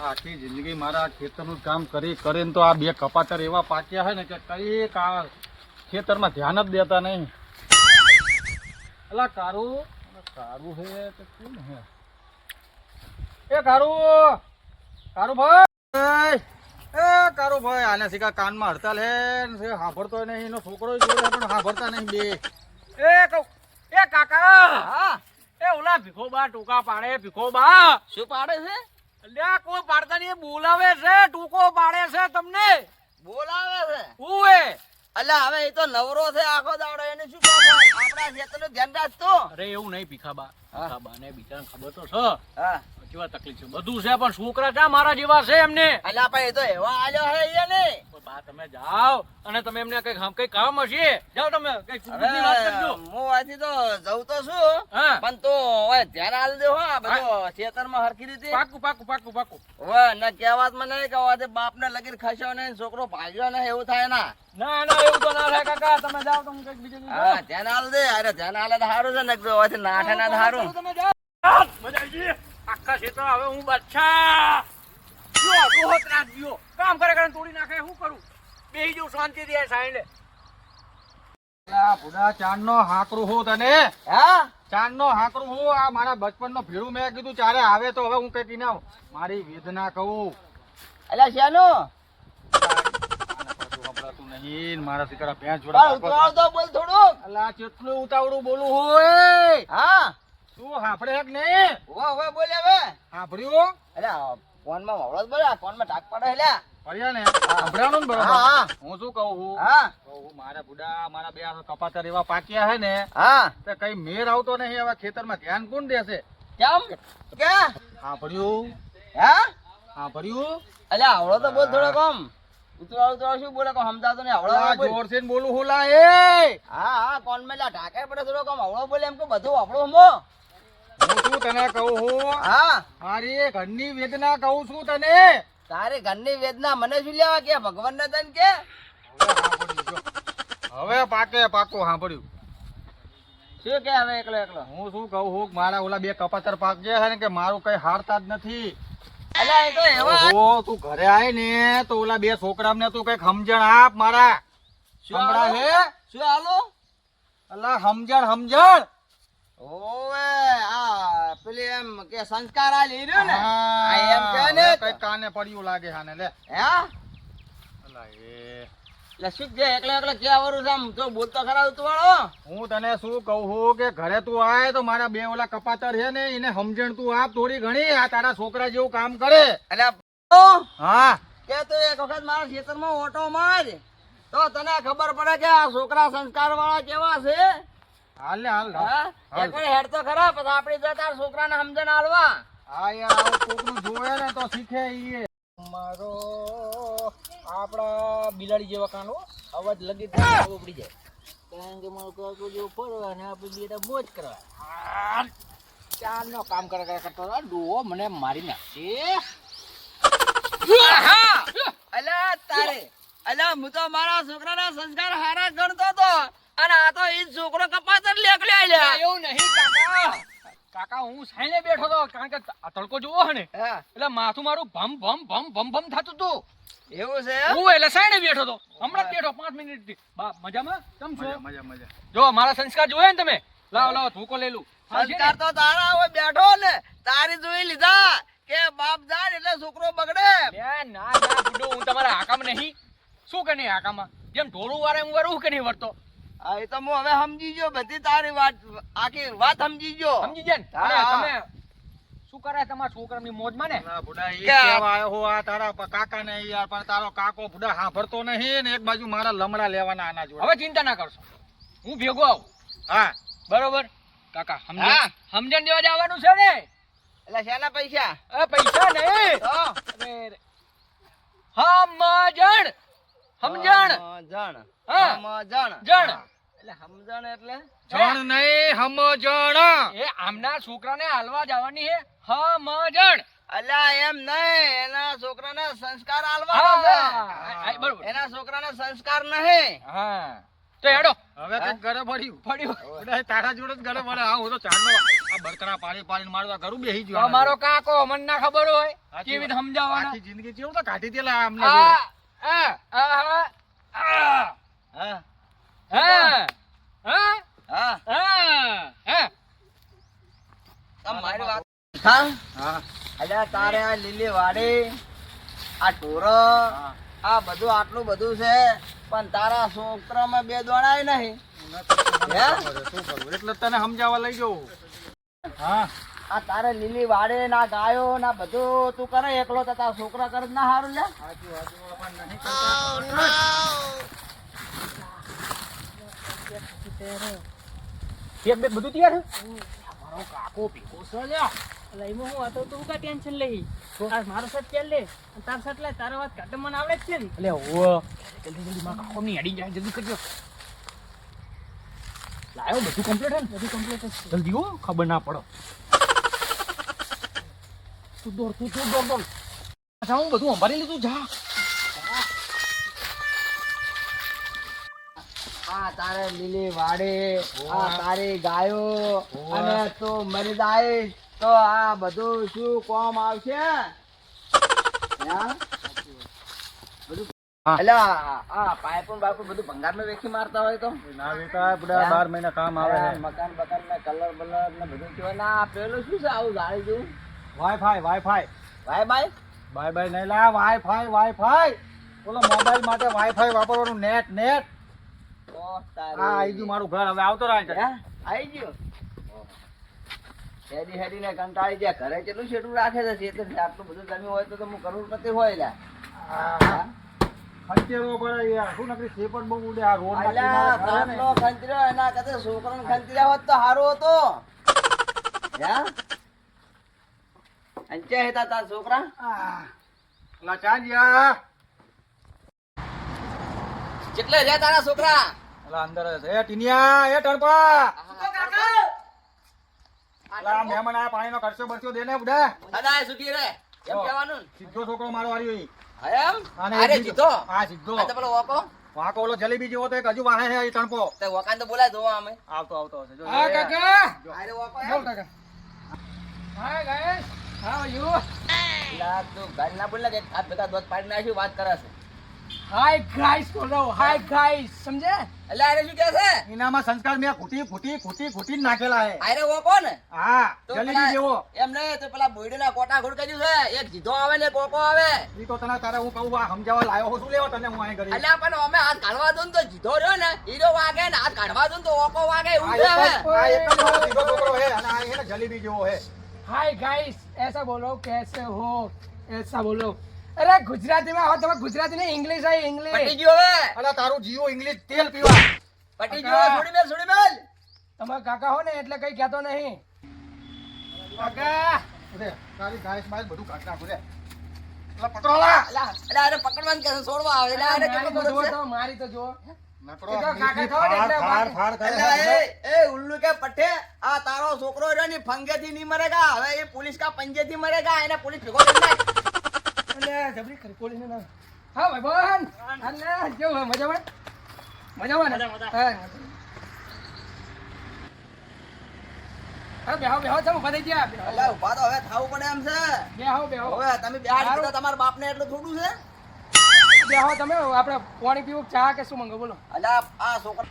આખી જિંદગી મારા ખેતરનું કામ કરીને તો આ બે કપાતર એવા પાક્યા છે ને કે કઈ ખેતરમાં ધ્યાન જ દેતા નહીં. અલા કારું હે તો કોણ હે? એ કારુભાઈ આને શીખા કાનમાં હડતાલ હે ને સાંભળતો નહીં, એનો છોકરો જોડે પણ સાંભળતા નહીં બે. એ કાકા, હા એ ઓલા ભીખોબા ટૂંકા પાડે. ભીખોબા શું પાડે છે? અલ્યા કોઈ પાડતા નહીં, બોલાવે છે, ટૂંકો પાડે છે તમને. બોલાવે છે? ઉવે અલ્યા હવે એ તો નવરો છે આખો દાડો, એને શું કામ હોય? આપણા ખેતરનું ધ્યાન રાખતો. અરે એવું નહીં ભીખાબા, ભીખાબા ને બિચારાને ખબર તો છે હા કેવા તકલીફ છે, બધું છે, પણ છોકરા ક્યાં મારા જેવા છે એમને. અલ્યા પણ એ તો એવા આલ્યો હે એને. બા તમે જાઓ અને તમે એમને કઈ કામ હશે, જાઓ તમે કઈ સુખની વાત કરજો. હું આથી તો જઉં તો છું, હા પણ તો ઓય ધ્યાન આલ દે હો આ બધો ખેતરમાં હરખી રીતે. પાકું ઓય ન કહેવાત મને કે વાતે બાપને લગીર ખસ્યો ને છોકરો ભાગ્યો ને એવું થાય ના. ના એવું તો ના થાય કાકા, તમે જાઓ તમે કઈક બીજું હા ધ્યાન આલ દે. અરે ધ્યાન આલે તો સારું છે ને, ઓયથી નાઠે ના સારું. તમે જાઓ, મજા આવી ગઈ. આખા ક્ષેત્ર હવે હું બાદશાહ. જો રોહત રાત ગયો, કામ કરે તોડી નાખે, શું કરું? બેહી જઉં શાંતિ દે સાઈડે. બુડા ચાંદનો હાકરું હું તને, હા ચાંદનો હાકરું હું. આ મારા બચપનનો ભેડું મેં કીધું ચારે આવે તો હવે હું કઈ ના મારી વેદના કહું. અલ્યા શેનું સંભળાતું નહીં મારા દીકરા ભેંસ ઉતરાવ તો બોલ થોડું. અલા કેટલું ઉતાવળું બોલું હોય. હા તું હાફડે હક નહીં? હવે બોલે હવે. હાફડ્યું? અલ્યા ફોનમાં વાવડો જ બોલે, ફોનમાં ટાક પડે. અલ્યા ફર્યા ને હાફડ્યાનું ને બરોબર. હા હું શું કહું છું, હા મારા બુડા મારા બે કપાતર એવા પાક્યા હે ને હા તો કઈ મેર આવતો નહીં. હવે ખેતરમાં ધ્યાન કોણ દેશે? કેમ કે હાફડ્યું? હા હાફડ્યું? અલ્યા આવડો તો બોલ થોડો કમ. ઉતરાવ શું બોલે કો સમજાતો નહીં. આવડો બોલ. જોરથી બોલું હું લા એ. હા કોણ મેં ઢાકે પડે થોડો કમ. આવડો બોલે એમ કે બધું આવડો હમો. હું શું તને કહું છું, હા મારી ઘરની વેદના કહું છું તને. તારી ઘરની વેદના મને શું લેવા કે ભગવાન ને તને કે. હવે પાકું સાંભળ્યું. શું કે હવે એકલો એકલો હું શું કહું છું, મારા ઓલા બે કપાતર પાક જે છે ને કે મારું કઈ હારતા જ નથી. અલ્યા એ તો એવા ઓહો, તું ઘરે આય ને તો ઓલા બે છોકરાને તું કઈક સમજણ આપ મારા. સંભળાય હે? શું હાલો અલા સમજણ. ઓવે આ પેલી એમ કે સંસ્કાર આ લઈ રહ્યો ને હા, આ એમ કે ને કઈક કાને પડ્યું લાગે હાને લે. હે અલા એ એટલે શું છે એકલો એકલો કે આવરું છે આમ તો બોલતો ખરા તું વાળો. હું તને શું કહું છું કે ઘરે તું આય તો મારા બે ઓલા કપાતર છે ને એને સમજણ તું આપ થોડી ઘણી. આ તારા છોકરા જેવું કામ કરે. એટલે હા કે તું એક વખત મારા ખેતરમાં ઓટો માર તો તને ખબર પડે કે આ છોકરા સંસ્કાર વાળા કેવા છે. હાલ ને હાલ. હા એક વાર હેડ તો ખરા, પછી આપડી જો તાર છોકરાને સમજણ આલવા. હા યાર આવું કોકનું જોવે ને તો શીખે ઈ. મારો આપડા બિલાડી જેવા કાનો અવાજ લગી થાય ઉપડી જાય, કારણ કે મારું કાકો જેવું ફરવા ને આપણે બેટા મોજ કરવા. ચાર નો કામ કરતો ડોહો મને મારી નાખશે. અલ્યા તારે અલ્યા હું તો મારા છોકરાના સંસ્કાર હારા ગણતો હતો અને આ તો ઈ છોકરો કપાતર લેકલ્યા લ્યા. એવું નહીં કાકા હું સાઈને બેઠો હતો, કારણ કે આ તડકો જોવો હે ને હા એટલે માથું મારું ભમ થતું હતું. એવું છે હું એટલે સાઈને બેઠો હતો, હમણાં જ બેઠો 5 મિનિટ થી. મજામાં કેમ છો? મજા. જો મારા સંસ્કાર જોયા ને તમે, લાવો ધોકો લઈ લઉં. સંસ્કાર તો તારા હવે બેઠો ને તારી જોઈ લીધા કે બાપ જાય એટલે છોકરો બગડે. ના બુડો, હું તમારા હાકામ નહીં. શું કે નહીં હાકામાં? જેમ ઢોરું વારે હું વારું કે નહીં વરતો. હા એ તો હું હવે સમજી ગયો, બધી તારી વાત આખી વાત સમજી ગયો. સમજી જાય ને? અને હા. તમે શું કરે તમારા છોકરાની મોજમાં ને? ના બુડા ઈ કે કેવા આયો હો આ તારા કાકા ને યાર, પણ તારો કાકો બુડા સાંભળતો નહીં ને એક બાજુ મારા લમડા લેવાના આના જોડે. હવે ચિંતા ના કરશો, હું ભેગો આવું. હા બરોબર કાકા, હા. સમજણ દેવા જવાનું છે ને? એટલે શેના પૈસા? પૈસા નહીં, તો સમજણ. સમજણ હા. સમજણ જણ એટલે સમજણ એટલે જણ નહીં સમજણ. એ આમના છોકરાને હાલવા જવાની હે સમજણ. અલ્યા એમ નહીં, એના છોકરાને સંસ્કાર આલવાનો છે. બરોબર. એના છોકરાને સંસ્કાર નહીં. હા તો હેડો. હવે કઈક ઘરે પડ્યું. પડ્યું. બુડા તારા જોડે જ ઘરે પડે. હા હું તો ચાંદનો આ બરકરા પાણી મારવા ઘરું બેસી ગયો. અમારો કાકો મને ના ખબર હોય. કેવી રીતે સમજાવવાના આખી જિંદગી કેવું તો કાઢી દેલા અમને આ જોડે. આ આ આ હા હા હા હા હા મારી વાત હા હા અલ્યા તારે આ લીલી વાડી આ ઢોરો આ બધું આટલું બધું છે પણ તારા છોકરામાં બે દોણાય નહીં હે? શું કરું એટલે તને સમજાવવા લઈ જવું હા આ તારે લીલી વાડી ના ગાયો ના બધું તું કરે એકલો તો તારા છોકરા કરે ના સારું લે એક બે બધું તૈયાર છે મારો કાકો ભેગો છે લ્યા એટલે એમાં હું હતો તું કા ટેન્શન લઈ આ મારો શર્ટ પહેર લે અને તાર શર્ટ લે તારા વાત કાઢે મને આવડે જ છે ને એટલે ઓ જલ્દી જલ્દી મારા કાકો ની અડી જાય જલ્દી કરજો લાયો બધું કમ્પ્લીટ હે ને બધું કમ્પ્લીટ છે જલ્દી હો ખબર ના પડો તું દોડ અચ્છા હું બધું સંભાળી લીધું જા આ તારે લીલી વાડી આ તારી ગાયો અને તું મરી જાય તો આ બધું શું કોમ આવશે હે? હા. અલા આ પાઇપો બાપુ બધું ભંગારમાં વેચી મારતા હોય તો ના બેટા બધા 12 મહિના કામ આવે આ છે મકાન બકાન ને કલર બલર ને બધું કહેવાય ના પેલું શું છે આવું જાળી જેવું વાઈફાઈ ભાઈ ભાઈ બાય બાય નહીં લા વાઈફાઈ બોલો મોબાઈલ માટે વાઈફાઈ વાપરવાનું નેટ ઓ તારી. આ આઈ ગયું મારું ઘર હવે આવતો રહે છે હે? આઈ ગયો હેડી હેડી ને કંટાળી ગયા ઘરે કેટલું શેઠું રાખે છે એટલે આટલું બધું જમ્યું હોય તો હું કરોડપતિ હોય લ્યા આ ખંચેરો પડે યાર શું નકરી સેપટ બહુ ઉડે આ રોડ ના અલ્યા કિનારે કરે ને. કાટલો ખંચર્યો એના કરતા છોકરાને ખંચર્યા હોત તો સારું હતો હે અંચે હતા તાર છોકરા લા ચાંદિયા કેટલે રહ્યા તારા છોકરા લા અંદર જ છે. એ ટીનિયા એ ટણપા લા મહેમાન આ પાણીનો ખર્ચો બરચો દે ને બુડા સદાય સુખી રે એમ હો. કહેવાનું સીધો છોકરો મારો વાળ્યો ઈ. એમ આને અરે સીધો. જીતો હા સીધો આ તો પેલો ઓકો વાંકો ઓલો જલેબી જેવો તો એક હજુ વાહે છે એ ટણપો તે ઓકાન તો બોલાય જોવા અમે આવતો હશે જો હા કાકા અરે ઓકો બોલ એમ કાકા hi guys how are you લા તું ગાલ ના બોલ ને કે આ ભેગા દોત પાડી નાખ્યું વાત કરે છે હાય ગાઈસ બોલો હાય ગાઈસ સમજે એટલે અરે શું કે છે એનામાં સંસ્કાર મેં ખૂટી નાખેલા હે અરે ઓકો ને હા તો જલેબી પેલા- જેવો એમ નહીં તો પેલા બોયડીના કોટા ઘોડ કર્યું છે એક જીધો આવે ને એક ઓકો આવે ઈ તો તને તારે હું કહું આ સમજાવવા લાયો હું શું લેવો તને હું અહીં કરી અલ્યા પણ અમે હાથ કાઢવા દઉં ને તો જીધો રહ્યો ને હીરો વાગે ને હાથ કાઢવા દઉં ને તો ઓકો વાગે એવું છે હવે આ એક જ મારો સીધો છોકરો હે અને આ એને જલેબી જેવો હે हाय गाइस ऐसा बोलो कैसे हो ऐसा बोलो अरे गुजराती में आओ तुम्हें गुजराती नहीं इंग्लिश है પટી इंग्लिश ગયો હવે અલા તારું જીઓ ઇંગ્લિશ તેલ પીવા પટી ગયો છોડી મેલ तुम्हारा काका हो ने એટલે કઈ કહેતો નહીં કાકા રે તારી ગાઈસ માઈસ બધું કાઢ નાખું રે અલા પકડોલા અલા અલા અરે પકડવાનું કે છોડવા આવે એટલે અરે કેટલો મારી તો બધો જો છે તો મારી તો જો નકરો એ તો કાકા મીઠી થયો ને એટલે ફાડ બાકી- કરે અલા એ ઉલ્લુ કે પઠે આ તારો છોકરો રહ્યો ની ફંગેથી નહીં મરેગા હવે એ પોલીસ કા પંજેથી મરેગા એને પોલીસ ભેગો કરી નાખ અલે જબરી કરી કોલીને ના હા ભાઈ બોન અલે કેવું મજામાં હા બેહો તમે બધી ગયા અલા ઉભા તો હવે થાવું પડે એમ છે બેહો હવે તમે બિહાર દીધા તમારા બાપને એટલું થોડું છે બેહો તમે આપણે પાણી પીવું કે ચા કે શું મંગો બોલો અલા આ છોકરા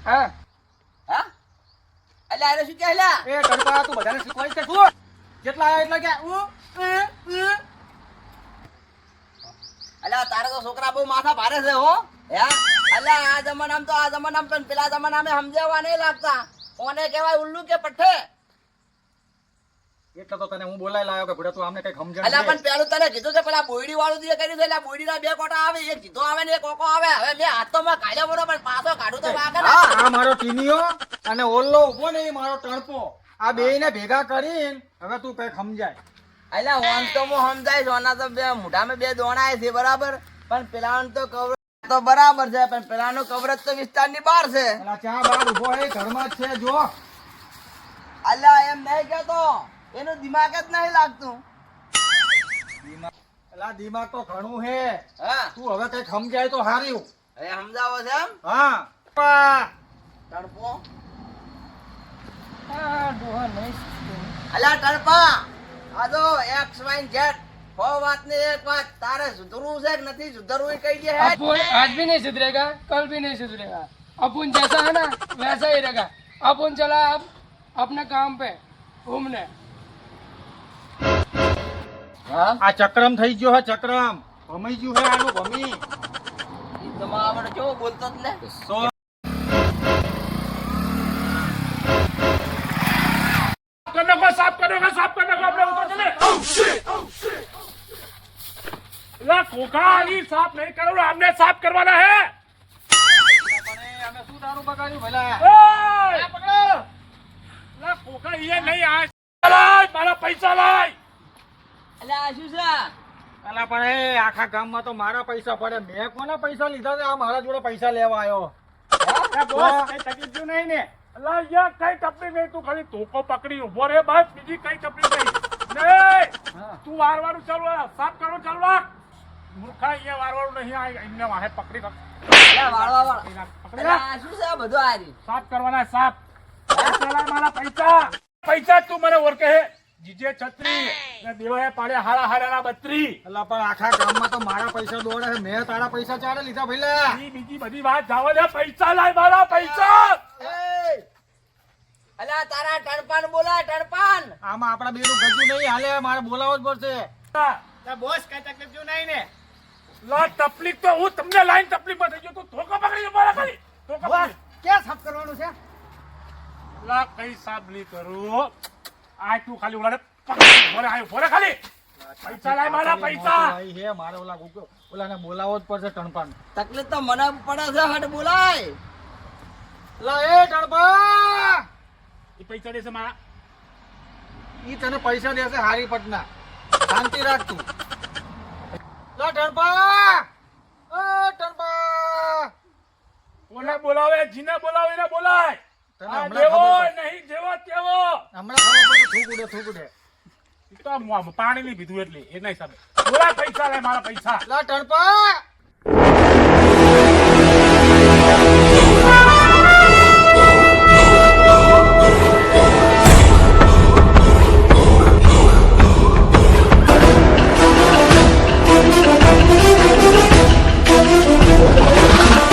હા હા અલા અરે શું કે અલા એ ટણપા તું બધાને શીખવાડીશ કે શું જેટલા આયા એટલા કે અલા તારે તો છોકરા બહુ માથા ભારે છે હો હે અલા આ જમાનામાં તો આ જમાનામાં તો પેલા જમાનામાં સમજાવવા નહીં લાગતા કોને કહેવાય ઉલ્લુ કે પઠ્ઠે એટલે તો તને હું બોલાય લાયો કે ભૂડા તું આમને કઈ સમજણ અલા દે. પણ પેલું તને કીધું કે પેલા બોયડી વાળું જે કર્યું છે એટલે આ બોયડીના બે કોટા આવે એક જીધો આવે ને એક ઓકો આવે હવે મેં હાથ તો માં કાઢ્યો બરો પણ પાછો કાઢું તો વાગે ને આ મારો ટીનિયો અને ઓલ્લો ઉભો ને એ મારો ટણપો આ બેયને ભેગા કરીને હવે તું કઈ સમજાય અલા ઓન તો હું સમજાય સોના તો બે મોઢામાં બે દોણાય છે બરાબર પણ પેલાનું તો કવર તો બરાબર છે પણ પેલાનું કવરેજ તો વિસ્તારની બહાર છે અલા ચા બાર ઉભો હે ઘરમાં જ છે જો અલા એમ નહીં કેતો એનું દિમાગ જ નહીં લાગતું અલા દિમાગ તો ઘણું હે હા તું હવે કઈ સમજાય તો હાર્યું હવે સમજાવો છે એમ હા પા. તડપો આ ડોહા નહીં અલ્યા ટણપા આ જો એક્સ વાય ઝેડ હો વાત ને એક વાત તારે સુધરવું છે કે નથી સુધરવું એ કહી દે હે अपन आज भी नहीं सुधरेगा, कल भी नहीं सुधरेगा। अपन जैसा है ना वैसा ही रहेगा। अपन चला अब अपने काम पे घूमने। હા આ ચક્રમ થઈ ગયો હે ચક્રમ ભમાઈ ગયું હે આનું ભમી ઈ તો માવડ કેવો બોલતો જ લે તો साफ करने को अपने ऊपर चले ला कोका साफ नहीं करो हमने साफ करवाना है અમે શું તારું બગાડ્યું ભલા ए! ला कोका ये नहीं आए लाय मारा पैसा लाय અલ્યા આ શું છે અલા પણ એ આખા ગામમાં તો મારા પૈસા પડે મેં કોના પૈસા લીધા છે આ મારા જોડે પૈસા લેવા આવ્યો बोस कई तकलीफ क्यों नहीं ने ला ये कई तकलीफ नहीं तू खाली धोको पकड़ी उभो रे बस बीजी कई तकलीफ नहीं नहीं तू वारवारू चालू साफ करो चालू राख मूर्खा ये वारवारू नहीं आए इनने वाहे पकड़ी रख અલ્યા વાળવા વાળ पकड़ी અલ્યા रख આ શું છે આ બધું આ રહ્યું? साफ करवाना है साफ पैसा ला मारा पैसा पैसा तू मने और कहे जीजे छत्री ने देवाए पाड़े हाड़ा हाड़ा 32 અલા પણ આખા ગામમાં તો મારા પૈસા દોડે છે મેં તારા પૈસા ચારે લીધા ભઈલા ई बीजी बड़ी बात जावा दे पैसा लाय मारा पैसा એ! અલ્યા તારા ટણપાન બોલાય ટણપાન આમાં આપણા બેનું ગજુ નહીં હાલે મારે બોલાવો જ પડશે बोस कई तकलीफ क्यों नहीं ने ला तकलीफ तो હું તમને લાઈન તકલીફ માં થઈ ગયો તું ધોકા પકડી મારા ખાલી ધોકા પકડી ક્યાં સાફ કરવાનું છે લા કઈ સાફ નહીં કરું આ તું ખાલી ઓલાને પકડી ભરે આયો ભરે ખાલી પૈસા લાય મારા પૈસા ભાઈ હે મારે ઓલાને બોલાવો જ પડશે ટણપાન તકલીફ તો મને પડે છે હટ બોલાય લા એ ટણપા એ પૈસા દેશે મારા ઈ તને પૈસા દેશે હારી પટના શાંતિ રાખ તું લા ટણપા ઓ ટણપા કોને બોલાવે જીને બોલાવે એને બોલાય તને આ હમણાં દેવો ખબર પડે. નહીં જેવો તેવો હમણાં ખબર પડે થૂક ઉડે ઈ તો આમ પાણી નહીં પીધું એટલે એના હિસાબે બોલા પૈસા લાય મારા પૈસા લા ટણપા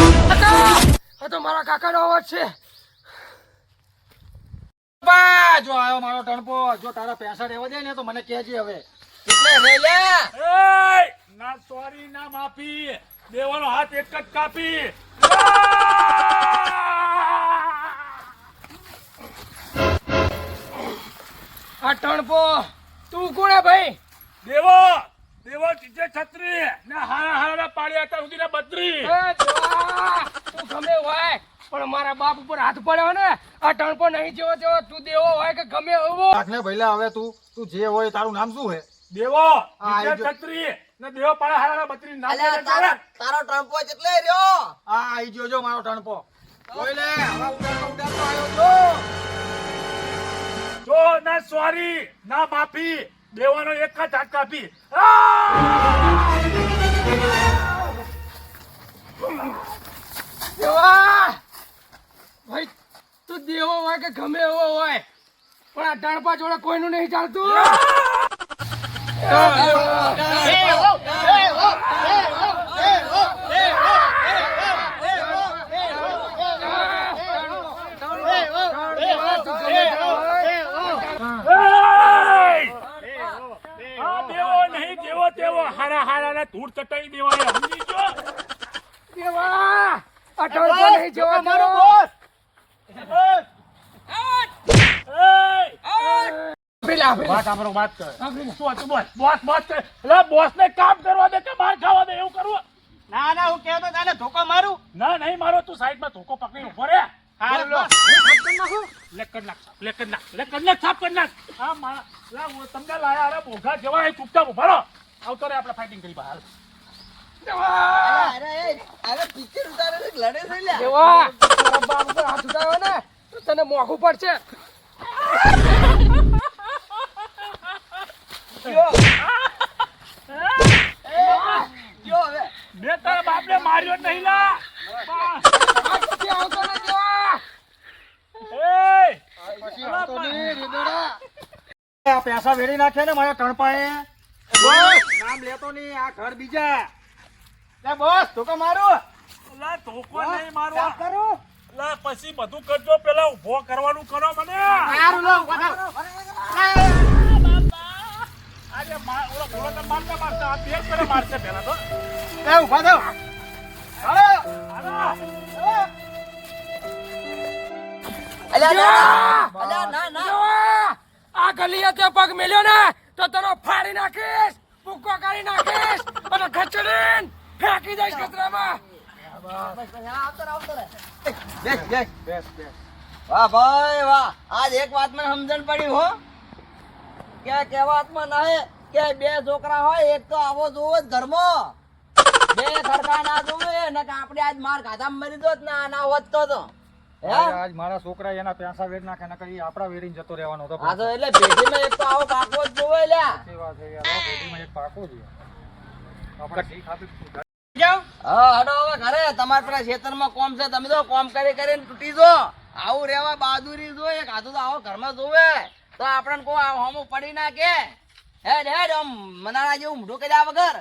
આ તો મારા કાકાનો અવાજ છે। ટણપા, જો આયો મારો ટણપો જો તારા પૈસા રહેવા દે ને તો મને કહેજે હવે એટલે રે લે એય! ના સોરી ના માફી દેવાનો હાથ એક જ કાપી આ ટણપો તું કોણ હે ભાઈ? દેવો દેવો ચીજે છત્રી ને હારા હારા પાડી અત્યાર સુધી 32 એ દેવા, તું ગમે હોય પણ મારા બાપ ઉપર હાથ પડ્યો ને આ ટણપો નહીં જેવો તેવો તું દેવો હોય કે ગમે એવો રાખને ભઈલા હવે તું જે હોય તારું નામ શું હે દેવો આ ચીજે જો. છત્રી ને દેવો પાડા હારા 32 નામ અલ્યા લે તારો તારો ટણપો જેટલે રહ્યો આ આઈ જોજો મારો ટણપો જોઈ લે હવે ઉડાડતો આવ્યો જો ના સોરી ના માફી દેવાનો એક જ હાથ કાપી દેવા ભાઈ તું દેવો હોય કે ગમે એવો હોય પણ આ ટણપા જોડે કોઈનું નહીં ચાલતું એય! આ દેવો નહીં દેવો તેવો હારા હારા ને ધૂળ ચટાઈ દેવાય સમજી ગયો દેવા આ ટણપો નહીં જેવો તેવો પેલા વાત આપણો વાત કર શું હતું બોસ બોસ કર એટલે બોસ ને કામ કરવા દે કે માર ખાવા દે એવું કરવું ના ના હું કહેતો તને ધોકો મારું ના નહીં મારો તું સાઈડ માં ધોકો પકડી ઉભો રે હારું લો લે કર નાખ સાફ કર નાખ આ મારા લા હું તમને લાયા અરે બોઘા જેવા એ ચૂપચાપ ઉભા રહો આવતો રે આપણે ફાઇટિંગ કરી બહાર અરે પિક્ચર ઉતારે છે, લડે છે લ્યા દેવા તારા બાપ ઉપર હાથ ઉઠાવ્યો ને તો તને મોંઘું પડશે જો હવે મેં તારા બાપને માર્યો જ નહીં લા આ પછી આવતો ને દેવા એય! પછી આવતો નહીં રીદડા આ પૈસા વેરી નાખે ને મારા ટણપાએ. બોસ નામ લેતો નહીં, આ ઘર બીજા. લે બોસ ધોકો મારું. અલા ધોકો નહીં મારવા અલા પછી બધું કરજો પેલા ઊભો કરવાનું કરો મને સારું લો ઉભા થાવ. આજે ઓલો ઘોડો મારતા મારતા આ બે કરે મારશે પેલા તો લે ઉભા થાવ. હાલો. અલ્યા ના ના આ ગલીએ તે પગ મેલ્યો ને તો તને ફાડી નાખીશ, ભૂકો કરી નાખીશ અને ખચડીને ફેંકી દઈશ કચરામાં. બેસ બેસ. વાહ ભાઈ વાહ, આજ એક વાત મને સમજણ પડી હો કે કહેવાતમાં ના કે બે છોકરા હોય એક તો આવો જોવો જ ઘરમાં, બે ખડકા ના જોવે ને કે આપણે આજ માર ખાધા મરી દો ના ના હોત તો હે આજ મારા છોકરા એના પૈસા વેરી નાખે ને કઈ આપડા વેરીને જતો રહેવાનો હતો. આ તો એટલે ભેગીમાં એક તો આવો પાકો જ જોવે લ્યા. સાચી વાત છે યાર. આ પેઢીમાં એક પાકો છે. આપણે ઠીક આપી હા હડો હવે ઘરે તમારા પેલા ખેતરમાં કોમ છે, તમે તો કોમ કરી કરીને તૂટી જો. આવું રેવા બહાદુરી જો એક હાથું તો આવો ઘરમાં જોવે તો આપણને કોઈ હમું પડી ના કે હેડ હેડ આમ મનાણા જેવું મોઢું કર્યા વગર